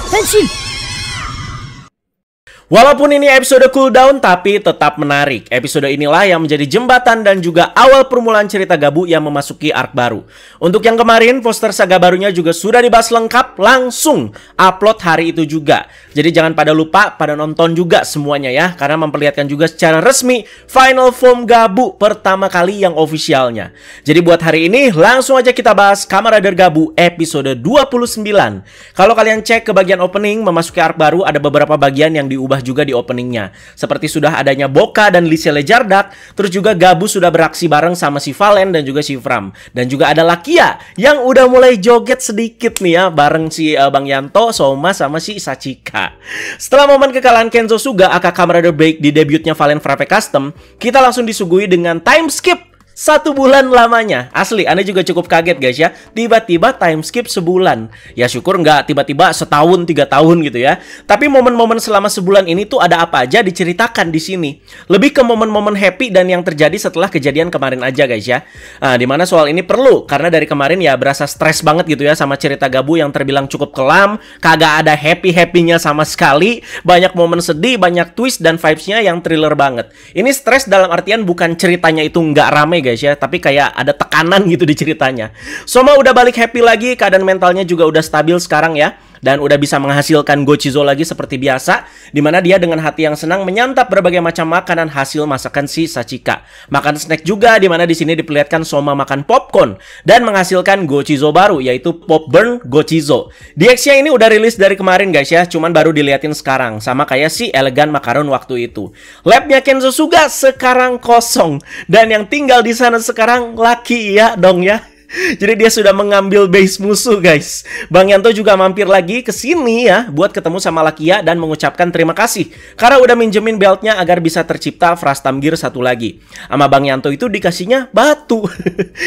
Henshin! Walaupun ini episode cooldown, tapi tetap menarik. Episode inilah yang menjadi jembatan dan juga awal permulaan cerita Gabu yang memasuki arc baru. Untuk yang kemarin, poster saga barunya juga sudah dibahas lengkap, langsung upload hari itu juga. Jadi jangan pada lupa, pada nonton juga semuanya ya, karena memperlihatkan juga secara resmi final form Gabu pertama kali yang officialnya. Jadi buat hari ini, langsung aja kita bahas Kamen Rider Gabu episode 29. Kalau kalian cek ke bagian opening, memasuki arc baru, ada beberapa bagian yang diubah juga di openingnya. Seperti sudah adanya Boka dan Lisele Jardak, terus juga Gabu sudah beraksi bareng sama si Valen dan juga si Fram. Dan juga ada Lakia yang udah mulai joget sedikit nih ya, bareng si Bang Yanto, Soma, sama si Sachika. Setelah momen kekalahan Kenzo Suga aka Kamen Rider Break di debutnya Valen Frappe Custom, kita langsung disuguhi dengan time skip 1 bulan lamanya. Asli, Anda juga cukup kaget guys ya. Tiba-tiba time skip sebulan. Ya syukur nggak tiba-tiba setahun 3 tahun gitu ya. Tapi momen-momen selama sebulan ini tuh ada apa aja diceritakan di sini. Lebih ke momen-momen happy dan yang terjadi setelah kejadian kemarin aja guys ya. Nah, dimana soal ini perlu karena dari kemarin ya berasa stres banget gitu ya sama cerita Gabu yang terbilang cukup kelam, kagak ada happy-happynya sama sekali, banyak momen sedih, banyak twist dan vibes-nya yang thriller banget. Ini stres dalam artian bukan ceritanya itu nggak rame guys ya, tapi kayak ada tekanan gitu di ceritanya. Soma udah balik happy lagi, keadaan mentalnya juga udah stabil sekarang ya, dan udah bisa menghasilkan Gochizo lagi seperti biasa, dimana dia dengan hati yang senang menyantap berbagai macam makanan hasil masakan si Sachika. Makan snack juga, dimana di sini diperlihatkan Soma makan popcorn dan menghasilkan Gochizo baru, yaitu Pop Burn Gochizo. DX-nya ini udah rilis dari kemarin guys ya, cuman baru diliatin sekarang, sama kayak si Elegan Makaron waktu itu. Labnya Kenzo Suga sekarang kosong, dan yang tinggal di sana sekarang Laki ya dong ya. Jadi dia sudah mengambil base musuh guys. Bang Yanto juga mampir lagi ke sini ya buat ketemu sama Lakia dan mengucapkan terima kasih karena udah minjemin beltnya agar bisa tercipta Frastam Gear satu lagi. Sama Bang Yanto itu dikasihnya batu.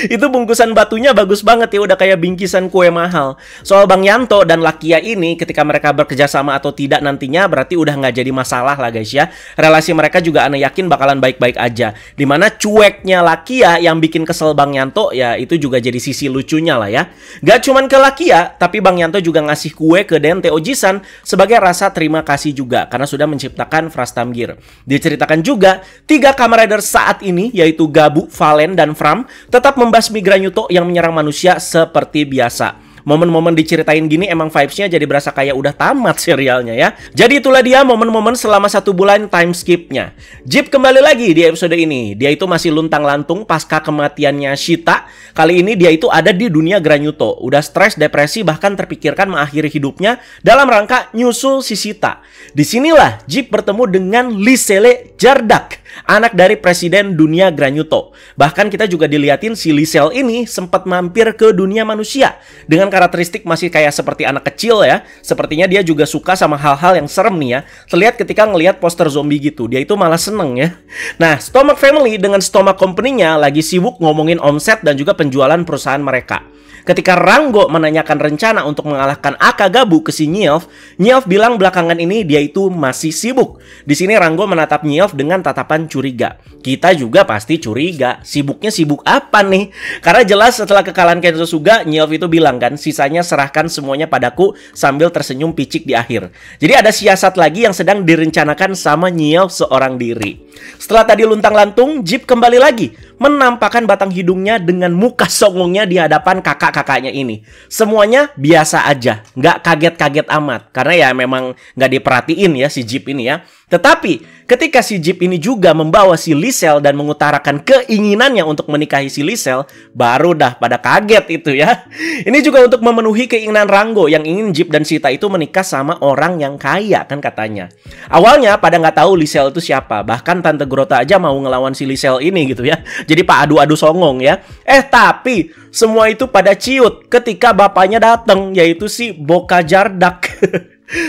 Itu bungkusan batunya bagus banget ya, udah kayak bingkisan kue mahal. Soal Bang Yanto dan Lakia ini ketika mereka bekerja sama atau tidak nantinya berarti udah nggak jadi masalah lah guys ya. Relasi mereka juga aneh yakin bakalan baik-baik aja. Dimana cueknya Lakia yang bikin kesel Bang Yanto ya itu juga jadi sisi lucunya lah ya. Gak cuman ke Lakia, tapi Bang Yanto juga ngasih kue ke Dente Ojisan sebagai rasa terima kasih juga karena sudah menciptakan Frastam Gear. Diceritakan juga 3 Kamen Rider saat ini yaitu Gabu, Valen, dan Fram tetap membasmi Granyuto yang menyerang manusia seperti biasa. Momen-momen diceritain gini emang vibes-nya jadi berasa kayak udah tamat serialnya ya. Jadi itulah dia momen-momen selama 1 bulan time skip-nya. Jeep kembali lagi di episode ini. Dia itu masih luntang-lantung pasca kematiannya Shita. Kali ini dia itu ada di dunia Granyuto. Udah stres, depresi, bahkan terpikirkan mengakhiri hidupnya dalam rangka nyusul si Shita. Disinilah Jeep bertemu dengan Lisele Jardak, anak dari presiden dunia Granyuto. Bahkan kita juga diliatin si Lisel ini sempat mampir ke dunia manusia dengan karakteristik masih kayak seperti anak kecil ya. Sepertinya dia juga suka sama hal-hal yang serem nih ya. Terlihat ketika ngelihat poster zombie gitu, dia itu malah seneng ya. Nah, Stomach Family dengan Stomach Company-nya lagi sibuk ngomongin omset dan juga penjualan perusahaan mereka. Ketika Rango menanyakan rencana untuk mengalahkan Aka Gabu ke si Nyelf, Nyelf bilang belakangan ini dia itu masih sibuk. Di sini Rango menatap Nyelf dengan tatapan curiga. Kita juga pasti curiga, sibuknya sibuk apa nih? Karena jelas setelah kekalahan Kenzo Suga, Nyelf itu bilang kan, sisanya serahkan semuanya padaku sambil tersenyum picik di akhir. Jadi ada siasat lagi yang sedang direncanakan sama Nyelf seorang diri. Setelah tadi luntang-lantung, Jeep kembali lagi menampakkan batang hidungnya dengan muka songongnya di hadapan kakak-kakaknya ini. Semuanya biasa aja, nggak kaget-kaget amat. Karena ya memang nggak diperhatiin ya si Jeep ini ya. Tetapi ketika si Jeep ini juga membawa si Lisel dan mengutarakan keinginannya untuk menikahi si Lisel, baru dah pada kaget itu ya. Ini juga untuk memenuhi keinginan Rango yang ingin Jeep dan Shita itu menikah sama orang yang kaya kan katanya. Awalnya pada nggak tahu Lisel itu siapa. Bahkan Tante Grota aja mau ngelawan si Lisel ini gitu ya. Jadi pak adu-adu songong ya. Tapi semua itu pada ciut ketika bapaknya datang, yaitu si Boka Jardak.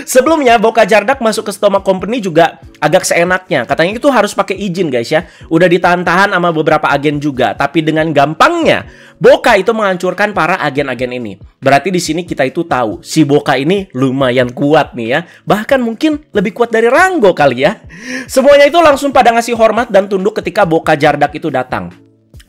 Sebelumnya Boka Jardak masuk ke Stomach Company juga agak seenaknya. Katanya itu harus pakai izin guys ya. Udah ditahan-tahan sama beberapa agen juga. Tapi dengan gampangnya Boka itu menghancurkan para agen-agen ini. Berarti di sini kita itu tahu si Boka ini lumayan kuat nih ya. Bahkan mungkin lebih kuat dari Rango kali ya. Semuanya itu langsung pada ngasih hormat dan tunduk ketika Boka Jardak itu datang.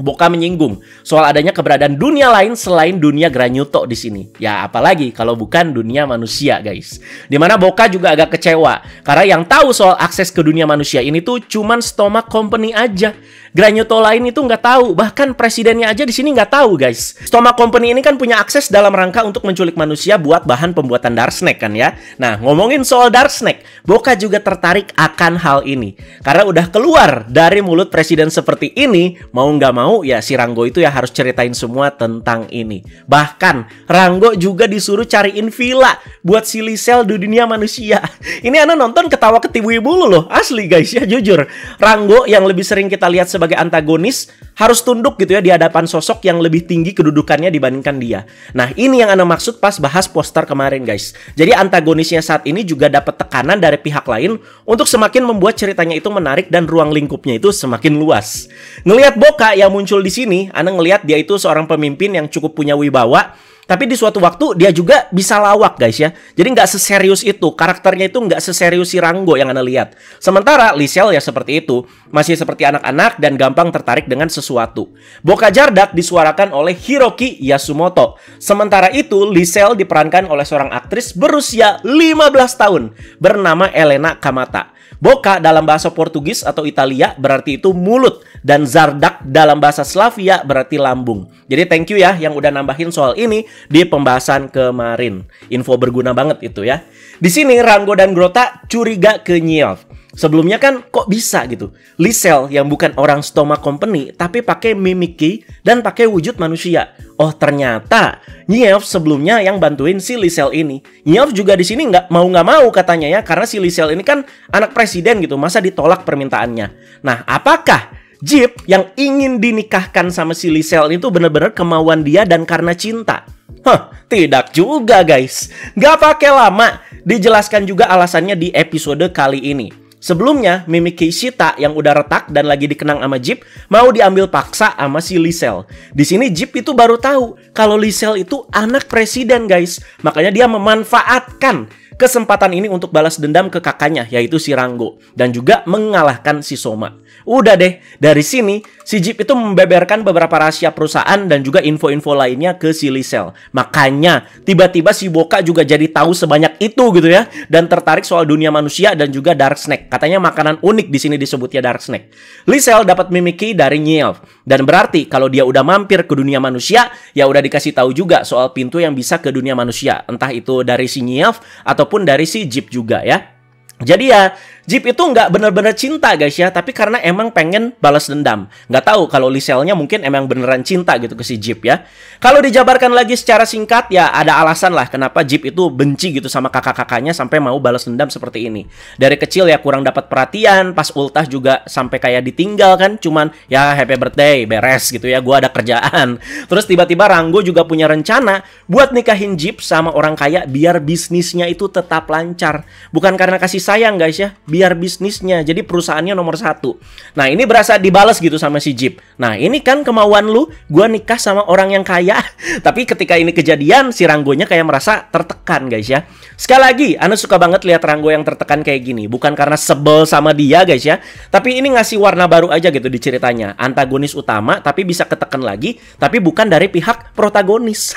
Boka menyinggung soal adanya keberadaan dunia lain selain dunia Granyuto di sini. Ya apalagi kalau bukan dunia manusia, guys. Dimana Boka juga agak kecewa karena yang tahu soal akses ke dunia manusia ini tuh cuman Stomach Company aja. Granyuto lain itu nggak tahu, bahkan presidennya aja di sini nggak tahu, guys. Stomach Company ini kan punya akses dalam rangka untuk menculik manusia buat bahan pembuatan dark snack kan ya. Nah, ngomongin soal dark snack, Boka juga tertarik akan hal ini karena udah keluar dari mulut presiden seperti ini, mau nggak mau ya si Ranggo itu ya harus ceritain semua tentang ini. Bahkan Ranggo juga disuruh cariin villa buat si Lisel di dunia manusia. Ini Ana nonton ketawa ketibu-ibu loh, asli guys ya, jujur. Ranggo yang lebih sering kita lihat sebagai antagonis harus tunduk gitu ya di hadapan sosok yang lebih tinggi kedudukannya dibandingkan dia. Nah, ini yang Ana maksud pas bahas poster kemarin, guys. Jadi antagonisnya saat ini juga dapat tekanan dari pihak lain untuk semakin membuat ceritanya itu menarik dan ruang lingkupnya itu semakin luas. Ngelihat Boka yang muncul di sini, Ana ngelihat dia itu seorang pemimpin yang cukup punya wibawa. Tapi di suatu waktu dia juga bisa lawak, guys ya. Jadi nggak seserius itu. Karakternya itu nggak seserius si Ranggo yang Anda lihat. Sementara Lisel ya seperti itu. Masih seperti anak-anak dan gampang tertarik dengan sesuatu. Boka Jardak disuarakan oleh Hiroki Yasumoto. Sementara itu Lisel diperankan oleh seorang aktris berusia 15 tahun. Bernama Elena Kamata. Boka dalam bahasa Portugis atau Italia berarti itu mulut. Dan Zardak dalam bahasa Slavia berarti lambung. Jadi thank you ya yang udah nambahin soal ini di pembahasan kemarin. Info berguna banget itu ya. Di sini Ranggo dan Grota curiga ke Nyeov. Sebelumnya kan kok bisa gitu. Lisel yang bukan orang Stomach Company tapi pakai mimiki dan pakai wujud manusia. Oh ternyata Nyeov sebelumnya yang bantuin si Lisel ini. Nyeov juga di sini nggak mau katanya ya, karena si Lisel ini kan anak presiden gitu, masa ditolak permintaannya. Nah, apakah Jeep yang ingin dinikahkan sama si Lisel itu benar-benar kemauan dia dan karena cinta? Tidak juga, guys. Nggak pakai lama dijelaskan juga alasannya di episode kali ini. Sebelumnya, Mimi Keishita yang udah retak dan lagi dikenang sama Jeep mau diambil paksa sama si Lisel. Di sini Jeep itu baru tahu kalau Lisel itu anak presiden, guys. Makanya dia memanfaatkan kesempatan ini untuk balas dendam ke kakaknya, yaitu si Ranggo, dan juga mengalahkan si Soma. Udah deh, dari sini si Jeep itu membeberkan beberapa rahasia perusahaan dan juga info-info lainnya ke si Lisel. Makanya tiba-tiba si Boka juga jadi tahu sebanyak itu gitu ya, dan tertarik soal dunia manusia dan juga dark snack. Katanya makanan unik di sini disebutnya dark snack. Lisel dapat mimiki dari Nyeov, dan berarti kalau dia udah mampir ke dunia manusia, ya udah dikasih tahu juga soal pintu yang bisa ke dunia manusia, entah itu dari si Nyeov ataupun dari si Jeep juga ya. Jadi ya, Jeep itu nggak bener-bener cinta guys ya, tapi karena emang pengen balas dendam. Nggak tahu kalau Liselnya mungkin emang beneran cinta gitu ke si Jeep ya. Kalau dijabarkan lagi secara singkat ya ada alasan lah kenapa Jeep itu benci gitu sama kakak-kakaknya sampai mau balas dendam seperti ini. Dari kecil ya kurang dapat perhatian, pas ultah juga sampai kayak ditinggal kan, cuman ya happy birthday, beres gitu ya, gua ada kerjaan. Terus tiba-tiba Ranggo juga punya rencana buat nikahin Jeep sama orang kaya biar bisnisnya itu tetap lancar. Bukan karena kasih sayang guys ya, biar bisnisnya jadi perusahaannya nomor 1. Nah ini berasa dibalas gitu sama si Jeep. Nah ini kan kemauan lu, gua nikah sama orang yang kaya. Tapi ketika ini kejadian, si Ranggonya kayak merasa tertekan guys ya. Sekali lagi, Ana suka banget lihat Ranggo yang tertekan kayak gini. Bukan karena sebel sama dia guys ya, tapi ini ngasih warna baru aja gitu di ceritanya. Antagonis utama tapi bisa ketekan lagi, tapi bukan dari pihak protagonis.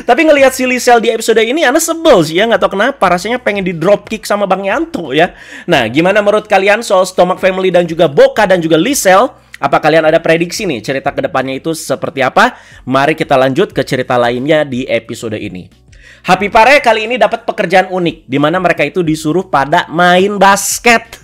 Tapi ngelihat si Lisel di episode ini Ana sebel sih ya, nggak tahu kenapa, rasanya pengen di dropkick sama Bang Yanto ya. Nah, gimana menurut kalian soal Stomach Family dan juga Boka dan juga Lisel? Apa kalian ada prediksi nih cerita kedepannya itu seperti apa? Mari kita lanjut ke cerita lainnya di episode ini. Happy Pare kali ini dapat pekerjaan unik di mana mereka itu disuruh pada main basket.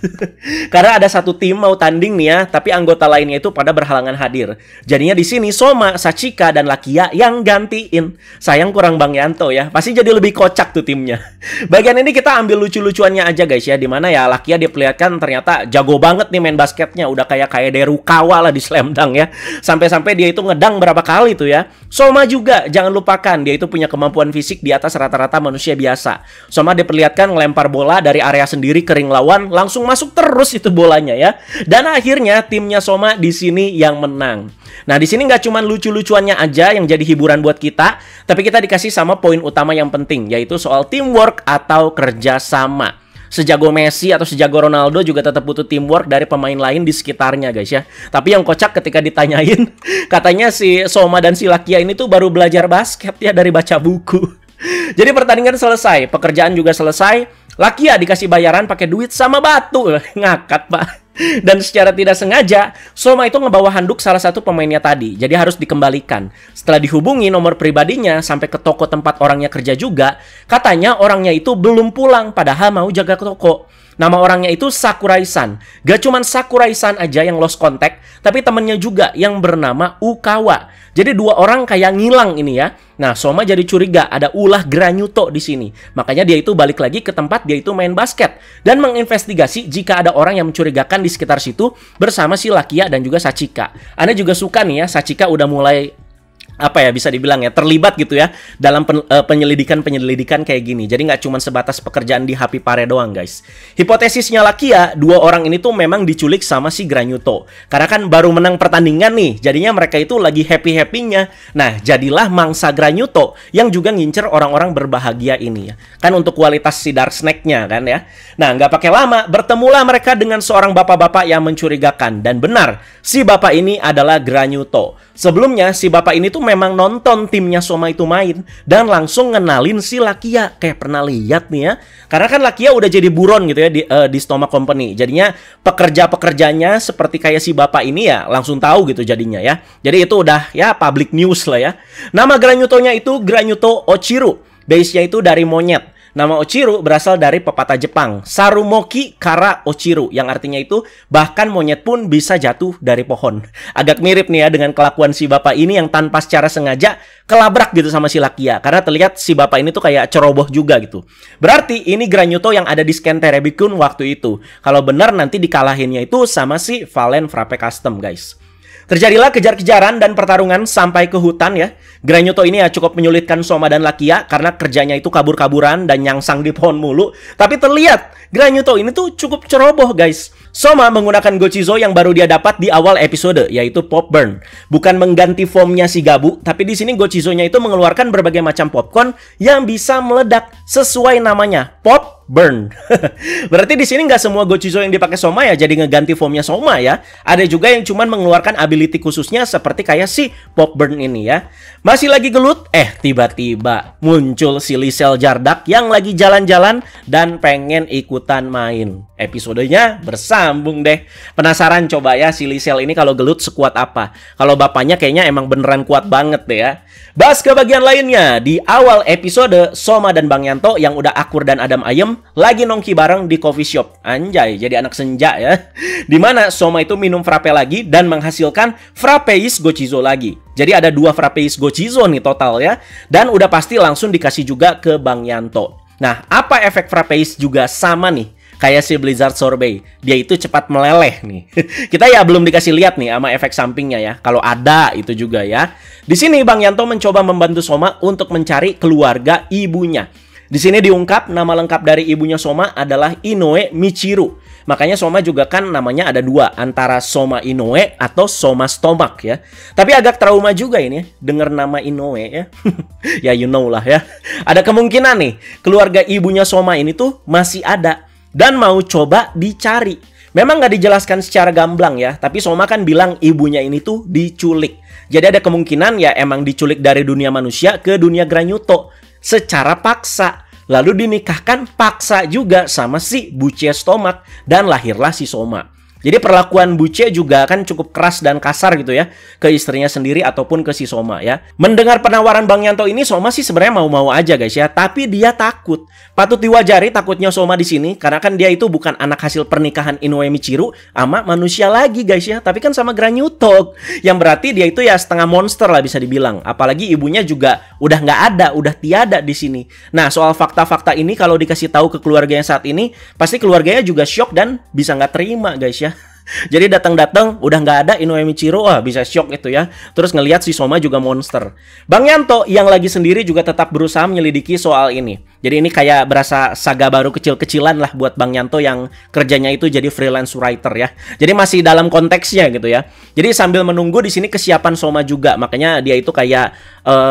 Karena ada satu tim mau tanding nih ya, tapi anggota lainnya itu pada berhalangan hadir. Jadinya di sini Soma, Sachika dan Lakia yang gantiin. Sayang kurang Bang Yanto ya. Pasti jadi lebih kocak tuh timnya. Bagian ini kita ambil lucu-lucuannya aja guys ya, di mana ya Lakia diperlihatkan ternyata jago banget nih main basketnya, udah kayak Derukawa lah di Slam Dunk ya. Sampai-sampai dia itu ngedang berapa kali tuh ya. Soma juga jangan lupakan dia itu punya kemampuan fisik di atas rata-rata manusia biasa. Soma diperlihatkan ngelempar bola dari area sendiri ke ring lawan, langsung masuk terus itu bolanya ya. Dan akhirnya timnya Soma di sini yang menang. Nah di sini nggak cuma lucu-lucuannya aja yang jadi hiburan buat kita, tapi kita dikasih sama poin utama yang penting, yaitu soal teamwork atau kerjasama. sejago Messi atau sejago Ronaldo juga tetap butuh teamwork dari pemain lain di sekitarnya guys ya. Tapi yang kocak ketika ditanyain, katanya si Soma dan si Lakia ini tuh baru belajar basket ya dari baca buku. Jadi pertandingan selesai, pekerjaan juga selesai. Lakia dikasih bayaran pakai duit sama batu. Ngakak, Pak. Dan secara tidak sengaja, Soma itu ngebawa handuk salah satu pemainnya tadi. Jadi harus dikembalikan. Setelah dihubungi nomor pribadinya sampai ke toko tempat orangnya kerja juga, katanya orangnya itu belum pulang padahal mau jaga ke toko. Nama orangnya itu Sakurai-san. Gak cuman Sakurai-san aja yang lost contact, tapi temennya juga yang bernama Ukawa. Jadi dua orang kayak ngilang ini ya. Nah, Soma jadi curiga ada ulah Granyuto di sini. Makanya dia itu balik lagi ke tempat dia itu main basket dan menginvestigasi jika ada orang yang mencurigakan di sekitar situ bersama si Lakia dan juga Sachika. Anda juga suka nih ya, Sachika udah mulai bisa dibilang ya, terlibat gitu ya dalam penyelidikan kayak gini. Jadi nggak cuma sebatas pekerjaan di Happy Pare doang guys. Hipotesisnya Lakia, dua orang ini tuh memang diculik sama si Granyuto. Karena kan baru menang pertandingan nih, jadinya mereka itu lagi happy-happynya. Nah, jadilah mangsa Granyuto yang juga ngincer orang-orang berbahagia ini ya. Kan untuk kualitas si Dark Snake-nya kan ya. Nah, nggak pakai lama, bertemulah mereka dengan seorang bapak-bapak yang mencurigakan. Dan benar, si bapak ini adalah Granyuto. Sebelumnya, si bapak ini tuh memang nonton timnya Soma itu main dan langsung ngenalin si Lakia. Kayak pernah lihat nih ya. Karena kan Lakia udah jadi buron gitu ya di Stoma Company. Jadinya pekerja-pekerjanya seperti kayak si bapak ini ya langsung tahu gitu jadinya ya. Jadi itu udah ya public news lah ya. Nama Granyutonya itu Granyuto Ochiru. Base-nya itu dari monyet. Nama Ochiru berasal dari pepatah Jepang, Sarumoki Kara Ochiru, yang artinya itu bahkan monyet pun bisa jatuh dari pohon. Agak mirip nih ya dengan kelakuan si bapak ini yang tanpa secara sengaja kelabrak gitu sama si Lakia. Karena terlihat si bapak ini tuh kayak ceroboh juga gitu. Berarti ini Granyuto yang ada di scan Terebikun waktu itu. Kalau benar nanti dikalahinnya itu sama si Valen Frappe Custom guys. Terjadilah kejar-kejaran dan pertarungan sampai ke hutan ya. Granyuto ini ya cukup menyulitkan Soma dan Lakia karena kerjanya itu kabur-kaburan dan nyangsang di pohon mulu. Tapi terlihat Granyuto ini tuh cukup ceroboh guys. Soma menggunakan Gochizo yang baru dia dapat di awal episode, yaitu Pop Burn. Bukan mengganti formnya si Gabu, tapi di sini Gochizo-nya itu mengeluarkan berbagai macam popcorn yang bisa meledak sesuai namanya, Pop Burn. Berarti di sini nggak semua Gochizo yang dipakai Soma ya jadi ngeganti formnya Soma ya. Ada juga yang cuman mengeluarkan ability khususnya seperti kayak si Pop Burn ini ya. Masih lagi gelut, tiba-tiba muncul si Lisel Jardak yang lagi jalan-jalan dan pengen ikutan main. Episodenya bersambung deh. Penasaran coba ya si Lisel ini kalau gelut sekuat apa. Kalau bapaknya kayaknya emang beneran kuat banget deh ya. Bahas ke bagian lainnya. Di awal episode, Soma dan Bang Yanto yang udah akur dan adem ayem lagi nongki bareng di coffee shop. Anjay, jadi anak senja ya. Dimana Soma itu minum frappe lagi dan menghasilkan frappeis Gochizo lagi. Jadi ada 2 frappeis Gochizo nih total ya. Dan udah pasti langsung dikasih juga ke Bang Yanto. Nah, apa efek frappeis juga sama nih kayak si Blizzard Sorbet. Dia itu cepat meleleh nih. Kita ya belum dikasih lihat nih sama efek sampingnya ya. Kalau ada itu juga ya. Di sini Bang Yanto mencoba membantu Soma untuk mencari keluarga ibunya. Di sini diungkap nama lengkap dari ibunya Soma adalah Inoue Michiru. Makanya Soma juga kan namanya ada 2, antara Soma Inoue atau Soma Stomach ya. Tapi agak trauma juga ini dengar nama Inoue ya. Ya you know lah ya. Ada kemungkinan nih keluarga ibunya Soma ini tuh masih ada dan mau coba dicari. Memang nggak dijelaskan secara gamblang ya, tapi Soma kan bilang ibunya ini tuh diculik. Jadi ada kemungkinan ya emang diculik dari dunia manusia ke dunia Granyuto secara paksa. Lalu dinikahkan paksa juga sama si Buche Stomach dan lahirlah si Soma. Jadi perlakuan Buche juga kan cukup keras dan kasar gitu ya ke istrinya sendiri ataupun ke si Soma ya. Mendengar penawaran Bang Yanto ini, Soma sih sebenarnya mau-mau aja guys ya, tapi dia takut. Patut diwajari takutnya Soma di sini karena kan dia itu bukan anak hasil pernikahan Inoue Michiru sama manusia lagi guys ya, tapi kan sama Granyuto. Yang berarti dia itu ya setengah monster lah bisa dibilang. Apalagi ibunya juga udah nggak ada, udah tiada di sini. Nah, soal fakta-fakta ini kalau dikasih tahu ke keluarganya saat ini, pasti keluarganya juga shock dan bisa nggak terima guys ya. Jadi datang-datang udah nggak ada Inoue Michiro, wah bisa shock itu ya. Terus ngelihat si Soma juga monster. Bang Yanto yang lagi sendiri juga tetap berusaha menyelidiki soal ini. Jadi ini kayak berasa saga baru kecil-kecilan lah buat Bang Yanto yang kerjanya itu jadi freelance writer ya. Jadi masih dalam konteksnya gitu ya. Jadi sambil menunggu di sini kesiapan Soma juga, makanya dia itu kayak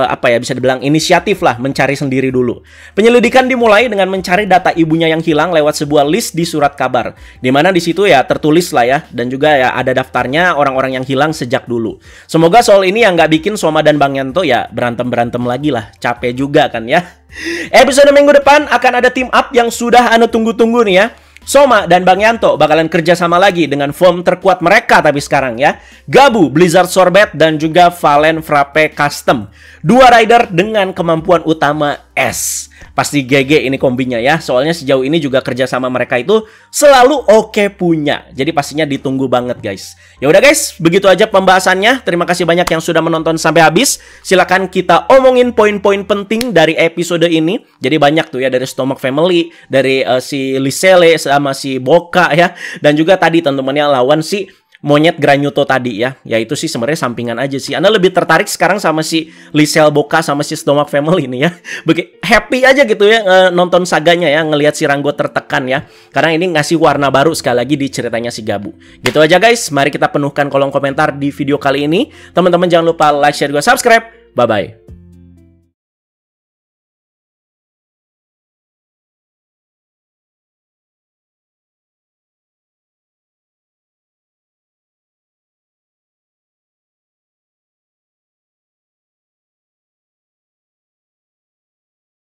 apa ya, bisa dibilang inisiatif lah mencari sendiri dulu. Penyelidikan dimulai dengan mencari data ibunya yang hilang lewat sebuah list di surat kabar. Dimana di situ ya tertulis lah ya, dan juga ya ada daftarnya orang-orang yang hilang sejak dulu. Semoga soal ini yang nggak bikin Soma dan Bang Yanto ya berantem-berantem lagi lah. Capek juga kan ya. Episode minggu depan akan ada team up yang sudah anu tunggu-tunggu nih ya. Soma dan Bang Yanto bakalan kerja sama lagi dengan form terkuat mereka tapi sekarang ya. Gabu, Blizzard Sorbet, dan juga Valen Frappe Custom. Dua rider dengan kemampuan utama S. Pasti GG ini kombinya ya. Soalnya sejauh ini juga kerja sama mereka itu selalu oke punya. Jadi pastinya ditunggu banget guys. Ya udah guys, begitu aja pembahasannya. Terima kasih banyak yang sudah menonton sampai habis. Silakan kita omongin poin-poin penting dari episode ini. Jadi banyak tuh ya, dari Stomach Family, dari si Lisele sama si Boka ya. Dan juga tadi teman-temannya lawan si monyet Granyuto tadi ya. Ya itu sih sebenarnya sampingan aja sih. Anda lebih tertarik sekarang sama si Lisel Boka sama si Stomach Family ini ya. Happy aja gitu ya nonton saganya ya, ngelihat si Rango tertekan ya. Karena ini ngasih warna baru sekali lagi di ceritanya si Gabu. Gitu aja guys. Mari kita penuhkan kolom komentar di video kali ini. Teman-teman jangan lupa like, share, juga subscribe. Bye bye.